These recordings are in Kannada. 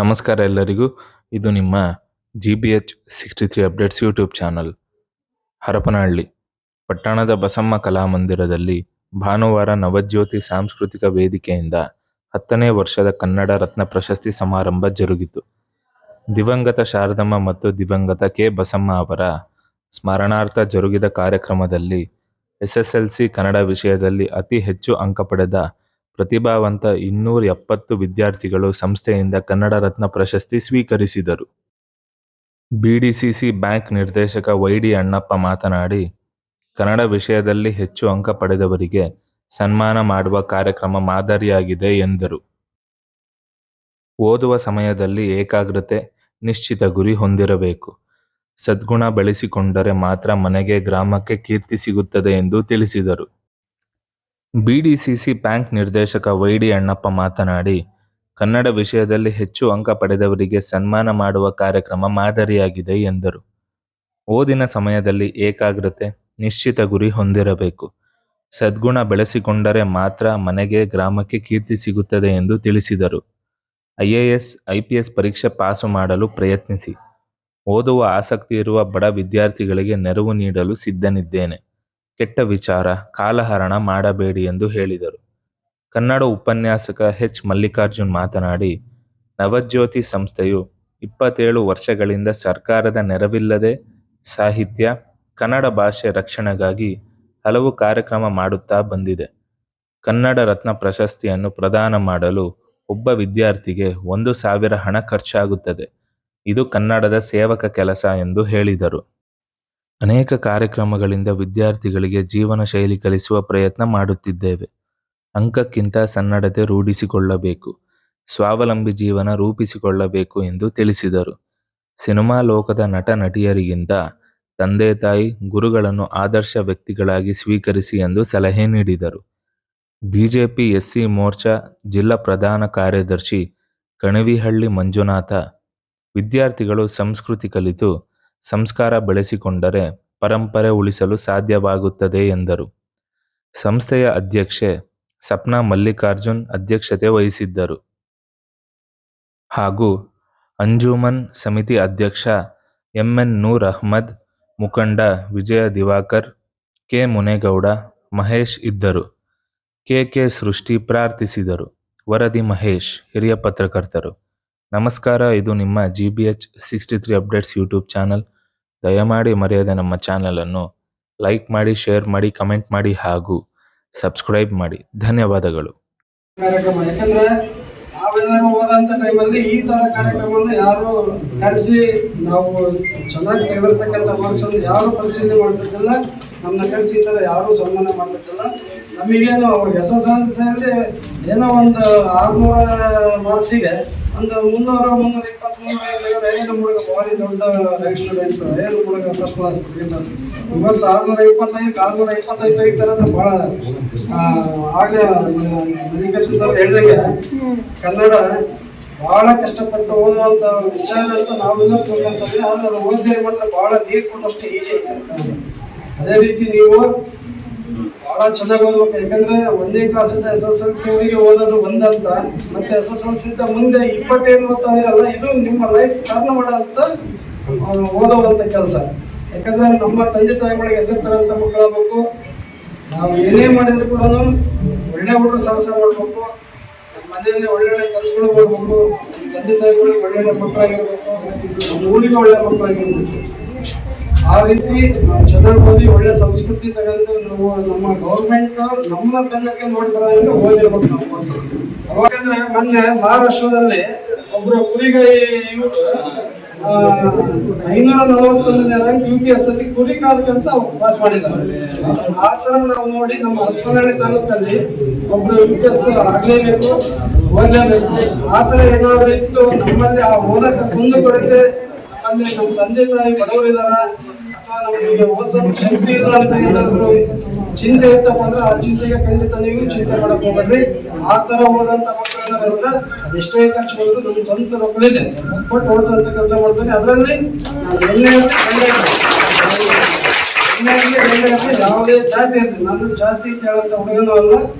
ನಮಸ್ಕಾರ ಎಲ್ಲರಿಗೂ. ಇದು ನಿಮ್ಮ GBH63 updates YouTube channel. Harapanahalli ಪಟ್ಟಣದ ಬಸಮ್ಮ ಕಲಾಮಂದಿರದಲ್ಲಿ ಭಾನುವಾರ ನವಜ್ಯೋತಿ ಸಾಂಸ್ಕೃತಿಕ ವೇದಿಕೆಯಿಂದ 10ನೇ ವರ್ಷದ ಕನ್ನಡ ರತ್ನ ಪ್ರಶಸ್ತಿ ಸಮಾರಂಭ ಜರುಗಿತು. ದಿವಂಗತ ಶಾರದಮ್ಮ ಮತ್ತು ದಿವಂಗತ ಕೆ. ಬಸಮ್ಮ ಅವರ ಸ್ಮರಣಾರ್ಥ ಜರುಗಿದ ಕಾರ್ಯಕ್ರಮದಲ್ಲಿ SSLC ಕನ್ನಡ ವಿಷಯದಲ್ಲಿ ಅತಿ ಹೆಚ್ಚು ಅಂಕ ಪಡೆದ ಪ್ರತಿಭಾವಂತ 270 ವಿದ್ಯಾರ್ಥಿಗಳು ಸಂಸ್ಥೆಯಿಂದ ಕನ್ನಡ ರತ್ನ ಪ್ರಶಸ್ತಿ ಸ್ವೀಕರಿಸಿದರು. BDCC ಬ್ಯಾಂಕ್ ನಿರ್ದೇಶಕ YD ಅಣ್ಣಪ್ಪ ಮಾತನಾಡಿ, ಕನ್ನಡ ವಿಷಯದಲ್ಲಿ ಹೆಚ್ಚು ಅಂಕ ಪಡೆದವರಿಗೆ ಸನ್ಮಾನ ಮಾಡುವ ಕಾರ್ಯಕ್ರಮ ಮಾದರಿಯಾಗಿದೆ ಎಂದರು. ಓದುವ ಸಮಯದಲ್ಲಿ ಏಕಾಗ್ರತೆ, ನಿಶ್ಚಿತ ಗುರಿ ಹೊಂದಿರಬೇಕು. ಸದ್ಗುಣ ಬೆಳೆಸಿಕೊಂಡರೆ ಮಾತ್ರ ಮನೆಗೆ, ಗ್ರಾಮಕ್ಕೆ ಕೀರ್ತಿ ಸಿಗುತ್ತದೆ ಎಂದು ತಿಳಿಸಿದರು. BDCC ಬ್ಯಾಂಕ್ ನಿರ್ದೇಶಕ YD ಅಣ್ಣಪ್ಪ ಮಾತನಾಡಿ, ಕನ್ನಡ ವಿಷಯದಲ್ಲಿ ಹೆಚ್ಚು ಅಂಕ ಪಡೆದವರಿಗೆ ಸನ್ಮಾನ ಮಾಡುವ ಕಾರ್ಯಕ್ರಮ ಮಾದರಿಯಾಗಿದೆ ಎಂದರು. ಓದಿನ ಸಮಯದಲ್ಲಿ ಏಕಾಗ್ರತೆ, ನಿಶ್ಚಿತ ಗುರಿ ಹೊಂದಿರಬೇಕು. ಸದ್ಗುಣ ಬೆಳೆಸಿಕೊಂಡರೆ ಮಾತ್ರ ಮನೆಗೆ, ಗ್ರಾಮಕ್ಕೆ ಕೀರ್ತಿ ಸಿಗುತ್ತದೆ ಎಂದು ತಿಳಿಸಿದರು. IAS, IPS ಪರೀಕ್ಷೆ ಪಾಸು ಮಾಡಲು ಪ್ರಯತ್ನಿಸಿ. ಓದುವ ಆಸಕ್ತಿ ಇರುವ ಬಡ ವಿದ್ಯಾರ್ಥಿಗಳಿಗೆ ನೆರವು ನೀಡಲು ಸಿದ್ಧನಿದ್ದೇನೆ. ಕೆಟ್ಟ ವಿಚಾರ, ಕಾಲಹರಣ ಮಾಡಬೇಡಿ ಎಂದು ಹೇಳಿದರು. ಕನ್ನಡ ಉಪನ್ಯಾಸಕ H. ಮಲ್ಲಿಕಾರ್ಜುನ್ ಮಾತನಾಡಿ, ನವಜ್ಯೋತಿ ಸಂಸ್ಥೆಯು 27 ವರ್ಷಗಳಿಂದ ಸರ್ಕಾರದ ನೆರವಿಲ್ಲದೆ ಸಾಹಿತ್ಯ, ಕನ್ನಡ ಭಾಷೆ ರಕ್ಷಣೆಗಾಗಿ ಹಲವು ಕಾರ್ಯಕ್ರಮ ಮಾಡುತ್ತಾ ಬಂದಿದೆ. ಕನ್ನಡ ರತ್ನ ಪ್ರಶಸ್ತಿಯನ್ನು ಪ್ರದಾನ ಮಾಡಲು ಒಬ್ಬ ವಿದ್ಯಾರ್ಥಿಗೆ 1,000 ಹಣ ಖರ್ಚಾಗುತ್ತದೆ. ಇದು ಕನ್ನಡದ ಸೇವಕ ಕೆಲಸ ಎಂದು ಹೇಳಿದರು. ಅನೇಕ ಕಾರ್ಯಕ್ರಮಗಳಿಂದ ವಿದ್ಯಾರ್ಥಿಗಳಿಗೆ ಜೀವನ ಶೈಲಿ ಕಲಿಸುವ ಪ್ರಯತ್ನ ಮಾಡುತ್ತಿದ್ದೇವೆ. ಅಂಕಕ್ಕಿಂತ ಸನ್ನಡತೆ ರೂಢಿಸಿಕೊಳ್ಳಬೇಕು, ಸ್ವಾವಲಂಬಿ ಜೀವನ ರೂಪಿಸಿಕೊಳ್ಳಬೇಕು ಎಂದು ತಿಳಿಸಿದರು. ಸಿನಿಮಾ ಲೋಕದ ನಟ ನಟಿಯರಿಗಿಂತ ತಂದೆ ತಾಯಿ, ಗುರುಗಳನ್ನು ಆದರ್ಶ ವ್ಯಕ್ತಿಗಳಾಗಿ ಸ್ವೀಕರಿಸಿ ಎಂದು ಸಲಹೆ ನೀಡಿದರು. ಬಿಜೆಪಿ SC ಮೋರ್ಚಾ ಜಿಲ್ಲಾ ಪ್ರಧಾನ ಕಾರ್ಯದರ್ಶಿ ಕಣಿವಿಹಳ್ಳಿ ಮಂಜುನಾಥ, ವಿದ್ಯಾರ್ಥಿಗಳು ಸಂಸ್ಕೃತಿ ಕಲಿತು ಸಂಸ್ಕಾರ ಬೆಳೆಸಿಕೊಂಡರೆ ಪರಂಪರೆ ಉಳಿಸಲು ಸಾಧ್ಯವಾಗುತ್ತದೆ ಎಂದರು. ಸಂಸ್ಥೆಯ ಅಧ್ಯಕ್ಷೆ ಸಪ್ನಾ ಮಲ್ಲಿಕಾರ್ಜುನ್ ಅಧ್ಯಕ್ಷತೆ ವಹಿಸಿದ್ದರು. ಹಾಗೂ ಅಂಜುಮನ್ ಸಮಿತಿ ಅಧ್ಯಕ್ಷ MN ನೂರ್ ಅಹ್ಮದ್, ಮುಖಂಡ ವಿಜಯ ದಿವಾಕರ್, ಕೆ. ಮುನೇಗೌಡ, ಮಹೇಶ್ ಇದ್ದರು. KK ಸೃಷ್ಟಿ ಪ್ರಾರ್ಥಿಸಿದರು. ವರದಿ ಮಹೇಶ್, ಹಿರಿಯ ಪತ್ರಕರ್ತರು. ನಮಸ್ಕಾರ. ಇದು ನಿಮ್ಮ GBH63 ಅಪ್ಡೇಟ್ಸ್ ಯೂಟ್ಯೂಬ್ ಚಾನಲ್. ದಯಮಾಡಿ ಮರೆಯದೆ ನಮ್ಮ ಚಾನಲನ್ನು ಲೈಕ್ ಮಾಡಿ, ಶೇರ್ ಮಾಡಿ, ಕಮೆಂಟ್ ಮಾಡಿ ಹಾಗೂ ಸಬ್ಸ್ಕ್ರೈಬ್ ಮಾಡಿ. ಧನ್ಯವಾದಗಳು. ಕಾರ್ಯಕ್ರಮ ಯಾಕಂದ್ರೆ ನಾವೆಲ್ಲರೂ ಓದಂತ ಟೈಮಲ್ಲಿ ಈ ತರ ಕಾರ್ಯಕ್ರಮವನ್ನು ಯಾರು ಕರೆಸಿ ನಾವು ಚೆನ್ನಾಗಿ ತೆಗೆದಿರ್ತಕ್ಕಂಥ ಮಾರ್ಕ್ಸ್ ಅನ್ನು ಯಾರು ಪರಿಶೀಲನೆ ಮಾಡ್ತಿರ್ತಿಲ್ಲ. ನಮ್ಮನ್ನ ಕರೆಸಿ ಈ ತರ ಯಾರು ಸನ್ಮಾನ ಮಾಡ್ತಿರ್ತಿಲ್ಲ. ನಮಗೇನು SSLC ಏನೋ ಒಂದು 600 ಮಾರ್ಕ್ಸಿಗೆ ಒಂದು 300-320 ಹುಡುಗ ಭಾರಿ ದೊಡ್ಡ ರ್ಯಾಂಕ್ ಸ್ಟೂಡೆಂಟ್, ಏನು ಹುಡುಗ ಫಸ್ಟ್ ಕ್ಲಾಸ್, ಸೆಕೆಂಡ್ ಕ್ಲಾಸ್. ಇವತ್ತು 625 ತೆಗಿತಾರೆ ಅಂದ್ರೆ ಭಾಳ. ಆಗಲೇ ಮಲ್ಲಿಕಾರ್ಜುನ್ ಸರ್ ಹೇಳಿದಂಗೆ ಕನ್ನಡ ಭಾಳ ಕಷ್ಟಪಟ್ಟು ಓದುವಂಥ ವಿಚಾರ ಅಂತ ನಾವೆಲ್ಲ ತಿಳ್ಕೊಂತೀವಿ. ಆದರೆ ಅದು ಓದಿದ್ರೆ ಮಾತ್ರ ಭಾಳ ನೀರು ಕೊಡೋಷ್ಟು ಈಜಿ ಐತೆ. ಅದೇ ರೀತಿ ನೀವು ಭಾಳ ಚೆನ್ನಾಗಿ ಓದ್ಬೇಕು. ಯಾಕಂದ್ರೆ 1ನೇ ಕ್ಲಾಸಿಂದ SSLC ಅವರಿಗೆ ಓದೋದು ಒಂದಂತ, ಮತ್ತೆ SSLC ಇಂದ ಮುಂದೆ 25 ಓದ್ತಾಯಿರಲ್ಲ, ಇದು ನಿಮ್ಮ ಲೈಫ್ ಟರ್ನ್ ಮಾಡೋಂಥ ಓದುವಂಥ ಕೆಲಸ. ಯಾಕಂದ್ರೆ ನಮ್ಮ ತಂದೆ ತಾಯಿಗಳಿಗೆ ಹೆಸರು ತರಂತ ಮಕ್ಕಳಾಗಬೇಕು. ನಾವು ಏನೇ ಮಾಡಿದ್ರು ಕೂಡ ಒಳ್ಳೆ ಹುಡುಗರು ಸಹವಾಸ ಮಾಡಬೇಕು. ನಮ್ಮ ಮನೆಯಲ್ಲಿ ಒಳ್ಳೊಳ್ಳೆ ಕೆಲಸಗಳು ಮಾಡಬೇಕು. ತಂದೆ ತಾಯಿಗಳಿಗೆ ಒಳ್ಳೊಳ್ಳೆ ಮಕ್ಕಳಾಗಿರ್ಬೇಕು, ನಮ್ಮ ಊರಿಗೆ ಒಳ್ಳೆ ಮಕ್ಕಳಾಗಿರ್ಬೇಕು. ಆ ರೀತಿ ನಾವು ಚೆನ್ನಾಗಿ ಓದಿ ಒಳ್ಳೆ ಸಂಸ್ಕೃತಿ ತಗೊಂಡು ನಾವು ನಮ್ಮ ಗೌರ್ಮೆಂಟ್ ನಮ್ಮ ಬೆನ್ನಕ್ಕೆ ನೋಡಿ ಬರೋದ್ರಿಂದ ಓದಿರ್ಬೇಕು ನಾವು. ಅವಾಗಂದ್ರೆ ಮೊನ್ನೆ ಮಹಾರಾಷ್ಟ್ರದಲ್ಲಿ ಒಬ್ರು ಕುರಿಗಾಯಿ ಇವರು 541ನೇ ರ್ಯಾಂಕ್ UPS ಅಲ್ಲಿ ಕುರಿ ಕಾಲಕ್ಕಂತ ಅವ್ರು ಪಾಸ್ ಮಾಡಿದ್ದಾರೆ. ಆ ತರ ನಾವು ನೋಡಿ ನಮ್ಮ ಹರಪನಹಳ್ಳಿ ತಾಲೂಕಲ್ಲಿ ಒಬ್ರು UPS ಆಗ್ಲೇಬೇಕು, ಓದಲೇಬೇಕು. ಆ ತರ ಏನಾದ್ರು ಇತ್ತು ನಮ್ಮಲ್ಲಿ ಆ ಓದಕ್ಕೆ ಮುಂದೆ ಕೊರತೆ, ನಮ್ಮಲ್ಲಿ ನಮ್ಮ ತಂದೆ ತಾಯಿ ಬಡವರಿದಾರ ಅಥವಾ ನಮಗೆ ಓದಿಸೋಕೆ ಶಕ್ತಿ ಇಲ್ಲ ಅಂತ ಏನಾದ್ರು ಚಿಂತೆ ಇರ್ತಪ್ಪ ಅಂದ್ರೆ ಆ ಚಿಂತೆಗೆ ಖಂಡಿತ ನೀವು ಚಿಂತೆ ಮಾಡಕ್ ಹೋಗ್ಬೇಡ್ರಿ. ಆ ತರ ಓದಂತ ಮಕ್ಕಳೇನಾದ್ರೆ ಅದೆಷ್ಟೇ ಖರ್ಚು ಮಾಡಿದ್ರು ನಮ್ಮ ಸ್ವಂತ ರೊಕ್ಕದಿದೆ ಕೊಟ್ಟು ಓದಿಸೋಂಥ ಕೆಲಸ ಮಾಡ್ತೀನಿ. ಅದರಲ್ಲಿ ಯಾವುದೇ ಜಾತಿ ಇರ್ತೀನಿ, ನನ್ನ ಜಾತಿ ಕೇಳಂತ ಹುಡುಗನೂ ಅಲ್ಲ.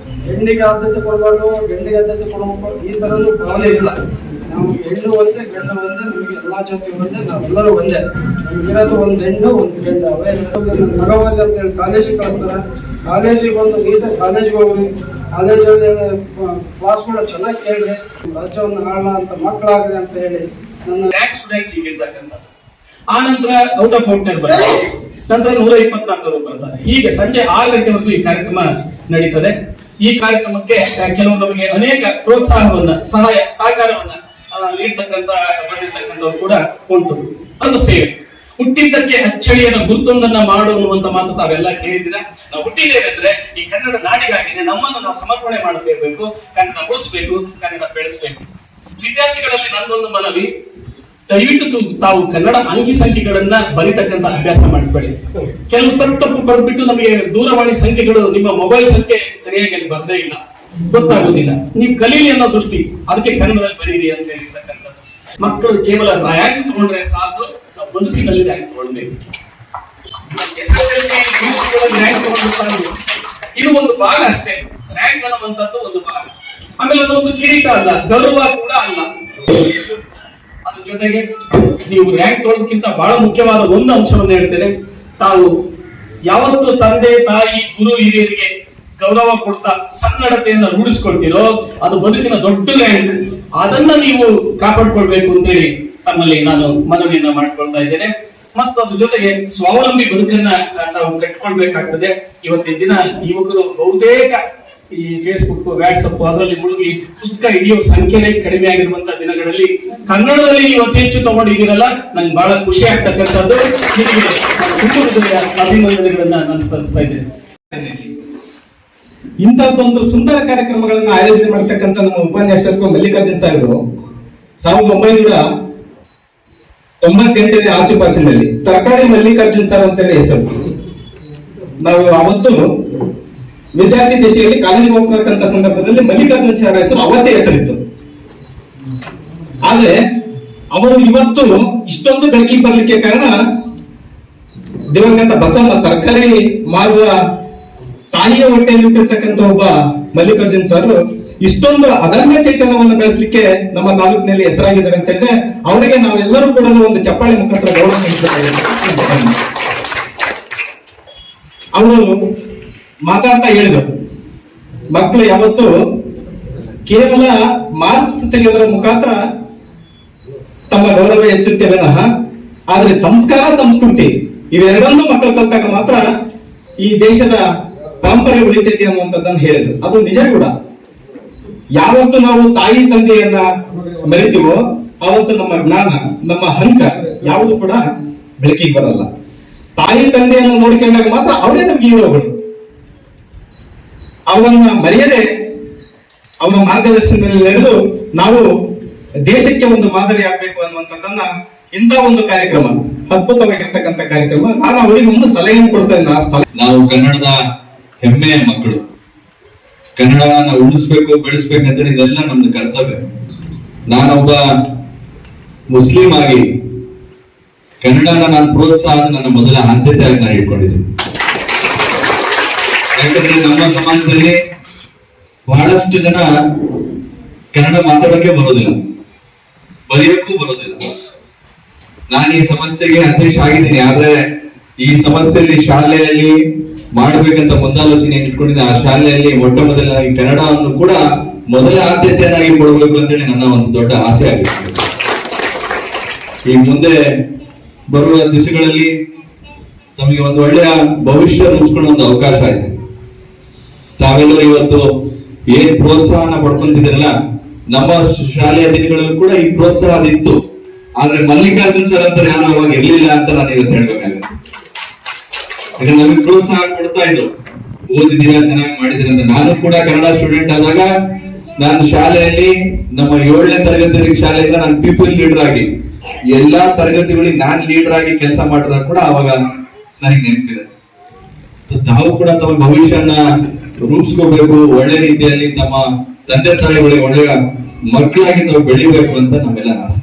ಹೆಣ್ಣಿಗೆ ಆದ್ಯತೆ ಕೊಡಬಾರ್ದು, ಗಂಡಿಗೆ ಆದ್ಯತೆ ಕೊಡಬೇಕು, ಈ ತರನು ಭಾವನೆ ಇಲ್ಲ. ನಮ್ಗೆ ಹೆಣ್ಣು ಒಂದೇ ಗಂಡು ಒಂದೇ, ನಮಗೆ ಎಲ್ಲಾ ಜಾತಿ ಒಂದೇ, ನಾವೆಲ್ಲರೂ ಒಂದೇ. ನಮ್ಗಿರೋದು ಒಂದು ಹೆಣ್ಣು ಒಂದು ಗಂಡು. ಅವೇ ನನ್ನ ಮಗ ಹೋಗಿ ಅಂತ ಹೇಳಿ ಕಾಲೇಜಿಗೆ ಕಳಿಸ್ತಾರೆ. ಕಾಲೇಜಿಗೆ ಬಂದು ನೀಟಾಗಿ ಕಾಲೇಜಿಗೆ ಹೋಗ್ರಿ, ಕಾಲೇಜಲ್ಲಿ ಕ್ಲಾಸ್ಗಳು ಚೆನ್ನಾಗಿ ಕೇಳ್ರಿ, ರಾಜ್ಯವನ್ನು ಆಳ ಅಂತ ಮಕ್ಕಳಾಗ್ರಿ ಅಂತ ಹೇಳಿ ನನ್ನ ರ್ಯಾಂಕ್ ಸ್ಟೂಡೆಂಟ್ಸ್ ಇರ್ತಕ್ಕಂಥದ್ದು. ಆ ನಂತರ ಔಟ್ ಆಫ್ ಔಟ್ನಲ್ಲಿ ಬರ್ತಾರೆ, ನಂತರ 124 ಬರ್ತಾರೆ. ಹೀಗೆ ಸಂಜೆ 6 ಗಂಟೆವರೆಗೂ ಈ ಕಾರ್ಯಕ್ರಮ ನಡೀತದೆ. ಈ ಕಾರ್ಯಕ್ರಮಕ್ಕೆ ಕೆಲವು ನಮಗೆ ಅನೇಕ ಪ್ರೋತ್ಸಾಹವನ್ನ ಸಹಕಾರವನ್ನ ಬಂದಿರ್ತಕ್ಕಂಥವ್ರು ಕೂಡ ಉಂಟು. ಒಂದು ಸೇವೆ ಹುಟ್ಟಿದ್ದಕ್ಕೆ ಅಚ್ಚಳಿಯದ ಗುರುತೊಂದನ್ನ ಮಾಡು ಅನ್ನುವಂತ ಮಾತು ತಾವೆಲ್ಲ ಕೇಳಿದಿರ. ನಾವು ಹುಟ್ಟಿದ್ದೇವೆ ಅಂದ್ರೆ ಈ ಕನ್ನಡ ನಾಡಿಗಾಗಿದೆ, ನಮ್ಮನ್ನು ನಾವು ಸಮರ್ಪಣೆ ಮಾಡಬೇಕು, ಕನ್ನಡ ಉಳಿಸ್ಬೇಕು, ಕನ್ನಡ ಬೆಳೆಸಬೇಕು. ವಿದ್ಯಾರ್ಥಿಗಳಲ್ಲಿ ನನ್ನೊಂದು ಮನವಿ, ದಯವಿಟ್ಟು ತಾವು ಕನ್ನಡ ಅಂಕಿ ಸಂಖ್ಯೆಗಳನ್ನ ಬರೀತಕ್ಕಂತ ಅಭ್ಯಾಸ ಮಾಡಿಕೊಳ್ಳಿ. ಕೆಲವು ತಪ್ಪು ಬರೆದ್ಬಿಟ್ಟು ನಮಗೆ ದೂರವಾಣಿ ಸಂಖ್ಯೆಗಳು, ನಿಮ್ಮ ಮೊಬೈಲ್ ಸಂಖ್ಯೆ ಸರಿಯಾಗಿ ಬರ್ದೇ ಇಲ್ಲ, ಗೊತ್ತಾಗುದಿಲ್ಲ. ನೀವು ಕಲೀಲಿ ಅನ್ನೋ ದೃಷ್ಟಿ, ಅದಕ್ಕೆ ಕನ್ನಡದಲ್ಲಿ ಬರೀರಿ ಅಂತ ಹೇಳಿರ್ತಕ್ಕಂಥದ್ದು. ಮಕ್ಕಳು ಕೇವಲ ರ್ಯಾಂಕ್ ತಗೊಂಡ್ರೆ ಸಾಕು, ನಾವು ಬದುಕಿನಲ್ಲಿ ರ್ಯಾಂಕ್ ತಗೊಳ್ಬೇಕು. SSLC ರ್ಯಾಂಕ್ ತಗೊಂಡ್ರೆ ಸಾಕು, ಇದು ಒಂದು ಭಾಗ ಅಷ್ಟೇ. ರ್ಯಾಂಕ್ ಅನ್ನುವಂಥದ್ದು ಒಂದು ಭಾಗ. ಆಮೇಲೆ ಅದೊಂದು ಕಿರೀಟ ಅಲ್ಲ, ಗೌರವ ಕೂಡ ಅಲ್ಲ. ಅದ್ರ ಜೊತೆಗೆ ನೀವು ರ್ಯಾಂಕ್ ತೊಗೊಳ್ಳೋದಕ್ಕಿಂತ ಬಹಳ ಮುಖ್ಯವಾದ ಒಂದು ಅಂಶವನ್ನು ಹೇಳ್ತೇನೆ. ತಾವು ಯಾವತ್ತು ತಂದೆ ತಾಯಿ ಗುರು ಹಿರಿಯರಿಗೆ ಗೌರವ ಕೊಡ್ತಾ ಸನ್ನಡತೆಯನ್ನ ರೂಢಿಸ್ಕೊಳ್ತೀರೋ ಅದು ಬದುಕಿನ ದೊಡ್ಡ ರ್ಯಾಂಕ್. ಅದನ್ನ ನೀವು ಕಾಪಾಡ್ಕೊಳ್ಬೇಕು ಅಂತೇಳಿ ತಮ್ಮಲ್ಲಿ ನಾನು ಮನವಿಯನ್ನ ಮಾಡ್ಕೊಳ್ತಾ ಇದ್ದೇನೆ. ಮತ್ತು ಅದ್ರ ಜೊತೆಗೆ ಸ್ವಾವಲಂಬಿ ಬದುಕನ್ನ ತಾವು ಕಟ್ಕೊಳ್ಬೇಕಾಗ್ತದೆ. ಇವತ್ತಿನ ದಿನ ಯುವಕರು ಬಹುತೇಕ ಈ ಫೇಸ್ಬುಕ್, ವಾಟ್ಸಪ್ ಅದರಲ್ಲಿ ಮುಳುಗಿ ಪುಸ್ತಕ ಹಿಡಿಯೋ ಸಂಖ್ಯೆನೇ ಕಡಿಮೆ ಆಗಿರುವಂತಹ ದಿನಗಳಲ್ಲಿ ಕನ್ನಡದಲ್ಲಿ ನೀವು ಅತಿ ಹೆಚ್ಚು ತಗೊಂಡಿದ್ದೀರಲ್ಲ, ನಂಗೆ ಬಹಳ ಖುಷಿ ಆಗ್ತಕ್ಕಂಥದ್ದು. ನಿಮಗೆ ಅಭಿನಂದನೆಗಳನ್ನ ನಾನು ಸಲ್ಲಿಸ್ತಾ ಇದ್ದೇನೆ. ಇಂತಹದ್ದೊಂದು ಸುಂದರ ಕಾರ್ಯಕ್ರಮಗಳನ್ನ ಆಯೋಜನೆ ಮಾಡ್ತಕ್ಕಂಥ ನಮ್ಮ ಉಪನ್ಯಾಸಕರು ಮಲ್ಲಿಕಾರ್ಜುನ್ ಸಾಹೇಬರು 1998ನೇ ಆಸುಪಾಸಿನಲ್ಲಿ ತರಕಾರಿ ಮಲ್ಲಿಕಾರ್ಜುನ್ ಸರ್ ಅಂತೇಳಿ ಹೆಸರು. ನಾವು ಅವತ್ತು ವಿದ್ಯಾರ್ಥಿ ದಶೆಯಲ್ಲಿ ಕಾಲೇಜಿಗೆ ಹೋಗ್ತಕ್ಕಂಥ ಸಂದರ್ಭದಲ್ಲಿ ಮಲ್ಲಿಕಾರ್ಜುನ್ ಸರ್ ಹೆಸರು ಅವತ್ತೇ ಹೆಸರಿತ್ತು. ಆದ್ರೆ ಅವರು ಇವತ್ತು ಇಷ್ಟೊಂದು ಬೆಳಕಿಗೆ ಬರ್ಲಿಕ್ಕೆ ಕಾರಣ ದಿವಂಗತ ಬಸಮ್ಮ, ತರಕಾರಿ ಮಾರುವ ತಾಯಿಯ ಹೊಟ್ಟೆಯಲ್ಲಿ ಹುಟ್ಟಿರ್ತಕ್ಕಂಥ ಒಬ್ಬ ಮಲ್ಲಿಕಾರ್ಜುನ್ ಸರ್ ಇಷ್ಟೊಂದು ಅದಮ್ಯ ಚೈತನ್ಯವನ್ನು ಬೆಳೆಸಲಿಕ್ಕೆ ನಮ್ಮ ತಾಲೂಕಿನಲ್ಲಿ ಹೆಸರಾಗಿದ್ದಾರೆ ಅಂತ ಹೇಳಿದ್ರೆ ಅವರಿಗೆ ನಾವೆಲ್ಲರೂ ಕೂಡ ಒಂದು ಚಪ್ಪಾಳೆ ಮುಖಾಂತರ ಗೌರವ ನೀಡ್ತಾರೆ. ಅವರು ಮಾತಾಡ್ತಾ ಹೇಳಿದರು, ಮಕ್ಕಳು ಯಾವತ್ತು ಕೇವಲ ಮಾರ್ಕ್ಸ್ ತೆಗೆಯೋದರ ಮುಖಾಂತರ ತಮ್ಮ ಗೌರವ ಹೆಚ್ಚುತ್ತೇವೆ, ಆದ್ರೆ ಸಂಸ್ಕಾರ ಸಂಸ್ಕೃತಿ ಇವೆರಡನ್ನೂ ಮಕ್ಕಳು ಕಲ್ತಾಗ ಮಾತ್ರ ಈ ದೇಶದ ಪರಂಪರೆ ಉಳಿತೈತಿ ಅನ್ನುವಂಥದ್ದನ್ನು ಹೇಳಿದ್ರು. ಅದು ನಿಜ ಕೂಡ. ಯಾವತ್ತು ನಾವು ತಾಯಿ ತಂದೆಯನ್ನ ಮರಿತೀವೋ ಆವತ್ತು ನಮ್ಮ ಜ್ಞಾನ, ನಮ್ಮ ಹಂಕ ಯಾವುದು ಕೂಡ ಬೆಳಕಿಗೆ ಬರಲ್ಲ. ತಾಯಿ ತಂದೆಯನ್ನು ನೋಡಿಕೊಂಡಾಗ ಮಾತ್ರ ಅವರೇ ನಮ್ಗೆ ಹೀರೋಗಳು. ಅವರನ್ನ ಮರೆಯದೆ ಅವರ ಮಾರ್ಗದರ್ಶನದಲ್ಲಿ ನಡೆದು ನಾವು ದೇಶಕ್ಕೆ ಒಂದು ಮಾದರಿ ಆಗ್ಬೇಕು ಅನ್ನುವಂಥದ್ದನ್ನ ಇಂಥ ಒಂದು ಕಾರ್ಯಕ್ರಮ, ಅದ್ಭುತವಾಗಿರ್ತಕ್ಕಂಥ ಕಾರ್ಯಕ್ರಮ. ನಾನು ಅವರಿಗೆ ಒಂದು ಸಲಹೆಯನ್ನು ಕೊಡ್ತೇನೆ. ನಾವು ಕನ್ನಡದ ಹೆಮ್ಮೆಯ ಮಕ್ಕಳು, ಕನ್ನಡನ ಉಳಿಸ್ಬೇಕು, ಬೆಳೆಸ್ಬೇಕಂತೇಳಿ ಇದೆಲ್ಲ ನಮ್ದು ಕರ್ತವ್ಯ. ನಾನೊಬ್ಬ ಮುಸ್ಲಿಂ ಆಗಿ ಕನ್ನಡನ ನಾನು ಪ್ರೋತ್ಸಾಹ ನನ್ನ ಮೊದಲ ಆದ್ಯತೆಯಾಗಿ ನಾನು ಇಟ್ಕೊಂಡಿದ್ದೀನಿ. ಯಾಕಂದ್ರೆ ನಮ್ಮ ಸಮಾಜದಲ್ಲಿ ಬಹಳಷ್ಟು ಜನ ಕನ್ನಡ ಮಾತಾಡೋಕೆ ಬರೋದಿಲ್ಲ, ಬರೆಯೋಕ್ಕೂ ಬರೋದಿಲ್ಲ. ನಾನು ಈ ಸಂಸ್ಥೆಗೆ ಅಧ್ಯಕ್ಷ ಆಗಿದ್ದೀನಿ, ಆದ್ರೆ ಈ ಸಂಸ್ಥೆಯಲ್ಲಿ ಶಾಲೆಯಲ್ಲಿ ಮಾಡಬೇಕಂತ ಮುಂದಾಲೋಚನೆ ಇಟ್ಕೊಂಡಿದ್ದೆ. ಆ ಶಾಲೆಯಲ್ಲಿ ಮೊಟ್ಟ ಮೊದಲನಾಗಿ ಕನ್ನಡವನ್ನು ಕೂಡ ಮೊದಲ ಆದ್ಯತೆಯನ್ನಾಗಿ ಕೊಡಬೇಕು ಅಂತೇಳಿ ನನ್ನ ಒಂದು ದೊಡ್ಡ ಆಸೆ ಆಗಿದೆ. ಈ ಮುಂದೆ ಬರುವ ದಿವಸಗಳಲ್ಲಿ ತಮಗೆ ಒಂದು ಒಳ್ಳೆಯ ಭವಿಷ್ಯ ರೂಪಿಸ್ಕೊಳ್ಳೋ ಒಂದು ಅವಕಾಶ ಇದೆ. ತಾವೆಲ್ಲರೂ ಇವತ್ತು ಏನ್ ಪ್ರೋತ್ಸಾಹನ ಪಡ್ಕೊಂತಿದ್ರಲ್ಲ, ನಮ್ಮ ಶಾಲೆಯ ದಿನಗಳಲ್ಲೂ ಕೂಡ ಈ ಪ್ರೋತ್ಸಾಹ ಇತ್ತು. ಆದ್ರೆ ಮಲ್ಲಿಕಾರ್ಜುನ್ ಸರ್ ಅಂತ ಯಾರು ಅವಾಗ ಇರ್ಲಿಲ್ಲ ಅಂತ ನಾನು ಇವತ್ತು ಹೇಳ್ಬೇಕಾಗುತ್ತೆ. ಯಾಕಂದ್ರೆ ನಮಗೆ ಪ್ರೋತ್ಸಾಹ ಕೊಡ್ತಾ ಇದ್ರು, ಓದಿದ್ದೀರಾ, ಚೆನ್ನಾಗಿ ಮಾಡಿದಿರ ಅಂತ. ನಾನು ಕೂಡ ಕನ್ನಡ ಸ್ಟೂಡೆಂಟ್ ಆದಾಗ ನಾನು ಶಾಲೆಯಲ್ಲಿ ನಮ್ಮ 7ನೇ ತರಗತಿ ಶಾಲೆಯಿಂದ ನಾನು ಪೀಪಲ್ ಲೀಡರ್ ಆಗಿ ಎಲ್ಲಾ ತರಗತಿಗಳಿಗೆ ನಾನ್ ಲೀಡರ್ ಆಗಿ ಕೆಲಸ ಮಾಡಿದಾಗ ಕೂಡ ಅವಾಗ ನನಗೆ ನೆನಪಿದೆ. ತಾವು ಕೂಡ ತಮ್ಮ ಭವಿಷ್ಯನ ರೂಪಿಸ್ಕೋಬೇಕು, ಒಳ್ಳೆ ರೀತಿಯಲ್ಲಿ ತಮ್ಮ ತಂದೆ ತಾಯಿಗಳಿಗೆ ಒಳ್ಳೆಯ ಮಕ್ಕಳಾಗಿ ತಾವು ಬೆಳಿಬೇಕು ಅಂತ ನಮ್ಮೆಲ್ಲ ಆಸೆ.